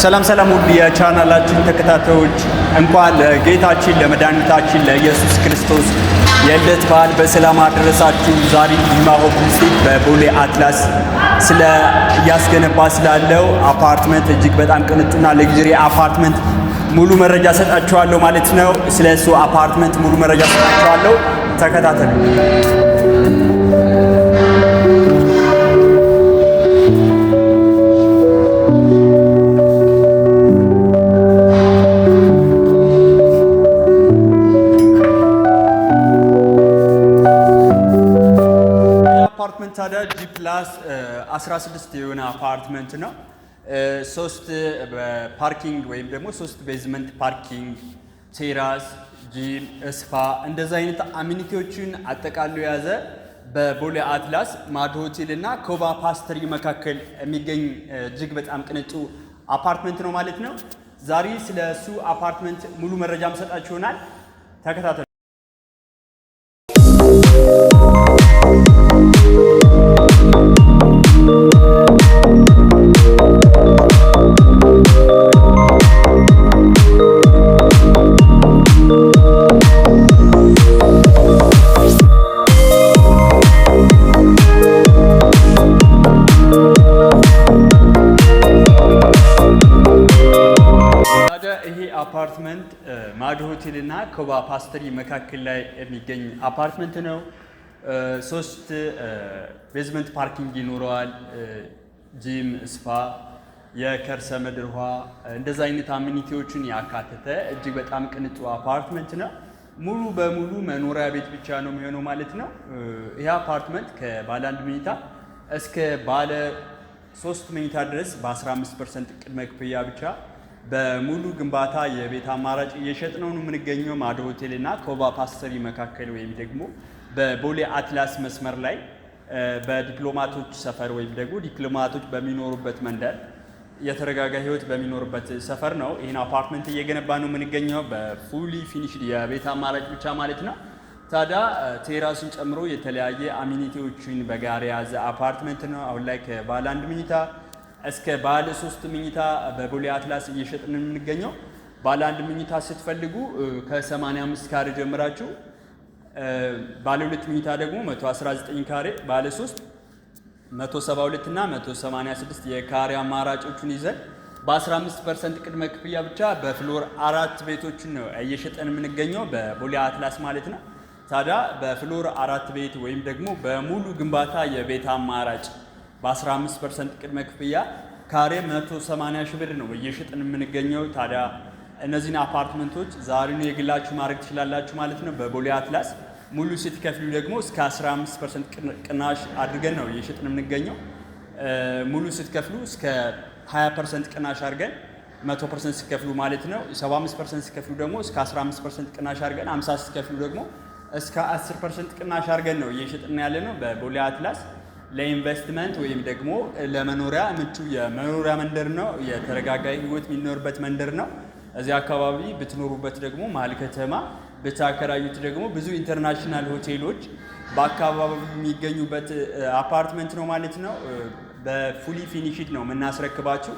ሰላም ውድ የቻናላችን ተከታታዮች እንኳን ለጌታችን ለመድኃኒታችን ለኢየሱስ ክርስቶስ የልደት በዓል በሰላም አደረሳችሁ። ዛሬ ዲማ ሆፕ ስቴት በቦሌ አትላስ ያስገነባ ስላለው አፓርትመንት እጅግ በጣም ቅንጡና ለግሪ አፓርትመንት ሙሉ መረጃ ሰጣችኋለሁ ማለት ነው። ስለሱ አፓርትመንት ሙሉ መረጃ ሰጣችኋለሁ። ተከታተሉ። አፓርትመንት ታዲያ ጂ ፕላስ 16 የሆነ አፓርትመንት ነው። 3 ፓርኪንግ ወይም ደግሞ 3 ቤዝመንት ፓርኪንግ፣ ቴራስ፣ ጂም፣ ስፓ እንደዛ አይነት አሚኒቲዎችን አጠቃሎ የያዘ በቦሌ አትላስ ማድ ሆቴል እና ኮባ ፓስተሪ መካከል የሚገኝ እጅግ በጣም ቅንጡ አፓርትመንት ነው ማለት ነው። ዛሬ ስለሱ አፓርትመንት ሙሉ መረጃ መሰጣችሁ ይሆናል። ተከታተሉ። አፓርትመንት ማድ ሆቴል እና ኮባ ፓስተሪ መካከል ላይ የሚገኝ አፓርትመንት ነው። 3 ቤዝመንት ፓርኪንግ ይኖረዋል። ጂም፣ ስፓ፣ የከርሰ ምድር ውሃ እንደዛ አይነት አሚኒቲዎችን ያካተተ እጅግ በጣም ቅንጡ አፓርትመንት ነው። ሙሉ በሙሉ መኖሪያ ቤት ብቻ ነው የሚሆነው ማለት ነው። ይህ አፓርትመንት ከባለ 1 መኝታ እስከ ባለ 3 መኝታ ድረስ በ15% ቅድመ ክፍያ ብቻ በሙሉ ግንባታ የቤት አማራጭ እየሸጥነው ነው የምንገኘው ማድ ሆቴል እና ኮባ ፓስተሪ መካከል ወይም ደግሞ በቦሌ አትላስ መስመር ላይ በዲፕሎማቶች ሰፈር ወይም ደግሞ ዲፕሎማቶች በሚኖሩበት መንደር የተረጋጋ ህይወት በሚኖርበት ሰፈር ነው ይህን አፓርትመንት እየገነባ ነው የምንገኘው በፉሊ ፊኒሽድ የቤት አማራጭ ብቻ ማለት ነው። ታዲያ ቴራስን ጨምሮ የተለያየ አሚኒቲዎችን በጋራ የያዘ አፓርትመንት ነው። አሁን ላይ ከባለ 1 መኝታ እስከ ባለ 3 መኝታ በቦሌ አትላስ እየሸጥን የምንገኘው። ባለ 1 መኝታ ስትፈልጉ ከ85 ካሬ ጀምራችሁ፣ ባለ 2 መኝታ ደግሞ 119 ካሬ፣ ባለ 3 172 እና 186 የካሬ አማራጮቹን ይዘን በ15% ቅድመ ክፍያ ብቻ በፍሎር 4 ቤቶችን ነው እየሸጠን የምንገኘው በቦሌ አትላስ ማለት ነው። ታዲያ በፍሎር 4 ቤት ወይም ደግሞ በሙሉ ግንባታ የቤት አማራጭ በ15% ቅድመ ክፍያ ካሬ 180 ሺህ ብር ነው እየሸጥን የምንገኘው። ታዲያ እነዚህን አፓርትመንቶች ዛሬውን የግላችሁ ማድረግ ትችላላችሁ ማለት ነው በቦሌ አትላስ። ሙሉ ስትከፍሉ ደግሞ እስከ 15% ቅናሽ አድርገን ነው እየሸጥን የምንገኘው። ሙሉ ስትከፍሉ እስከ 20% ቅናሽ አድርገን 100% ስትከፍሉ ማለት ነው። 75% ስትከፍሉ ደግሞ እስከ 15% ቅናሽ አድርገን 50 ስትከፍሉ ደግሞ እስከ 10% ቅናሽ አድርገን ነው እየሸጥን ያለ ነው በቦሌ አትላስ። ለኢንቨስትመንት ወይም ደግሞ ለመኖሪያ ምቹ የመኖሪያ መንደር ነው። የተረጋጋ ህይወት የሚኖርበት መንደር ነው። እዚህ አካባቢ ብትኖሩበት ደግሞ መሀል ከተማ ብታከራዩት ደግሞ ብዙ ኢንተርናሽናል ሆቴሎች በአካባቢው የሚገኙበት አፓርትመንት ነው ማለት ነው። በፉሊ ፊኒሽድ ነው የምናስረክባችሁ።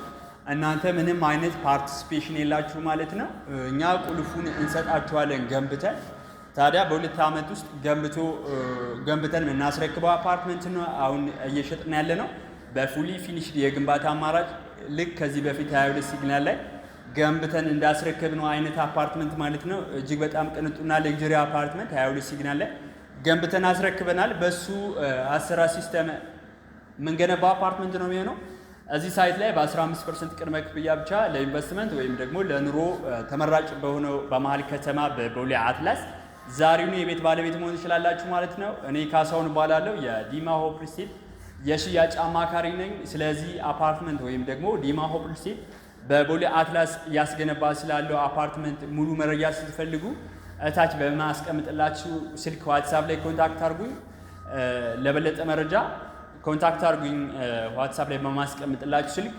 እናንተ ምንም አይነት ፓርቲሲፔሽን የላችሁ ማለት ነው። እኛ ቁልፉን እንሰጣችኋለን ገንብተን። ታዲያ በ2 ዓመት ውስጥ ገንብተን የምናስረክበው አፓርትመንት ነው አሁን እየሸጥን ያለ ነው በፉሊ ፊኒሽድ የግንባታ አማራጭ። ልክ ከዚህ በፊት 22 ሲግናል ላይ ገንብተን እንዳስረክብነው አይነት አፓርትመንት ማለት ነው። እጅግ በጣም ቅንጡና ሌግጀሪ አፓርትመንት 22 ሲግናል ላይ ገንብተን አስረክበናል። በሱ አሰራር ሲስተም የምንገነባው አፓርትመንት ነው የሚሆነው። እዚህ ሳይት ላይ በ15% ቅድመ ክፍያ ብቻ ለኢንቨስትመንት ወይም ደግሞ ለኑሮ ተመራጭ በሆነው በመሀል ከተማ በቦሌ አትላስ ዛሬውን የቤት ባለቤት መሆን ትችላላችሁ ማለት ነው። እኔ ካሳሁን እባላለሁ የዲማ ሆፕ ስቴት የሽያጭ አማካሪ ነኝ። ስለዚህ አፓርትመንት ወይም ደግሞ ዲማ ሆፕ ስቴት በቦሌ አትላስ ያስገነባ ስላለው አፓርትመንት ሙሉ መረጃ ስትፈልጉ እታች በማስቀምጥላችሁ ስልክ ዋትስአፕ ላይ ኮንታክት አድርጉኝ። ለበለጠ መረጃ ኮንታክት አድርጉኝ ዋትስአፕ ላይ በማስቀምጥላችሁ ስልክ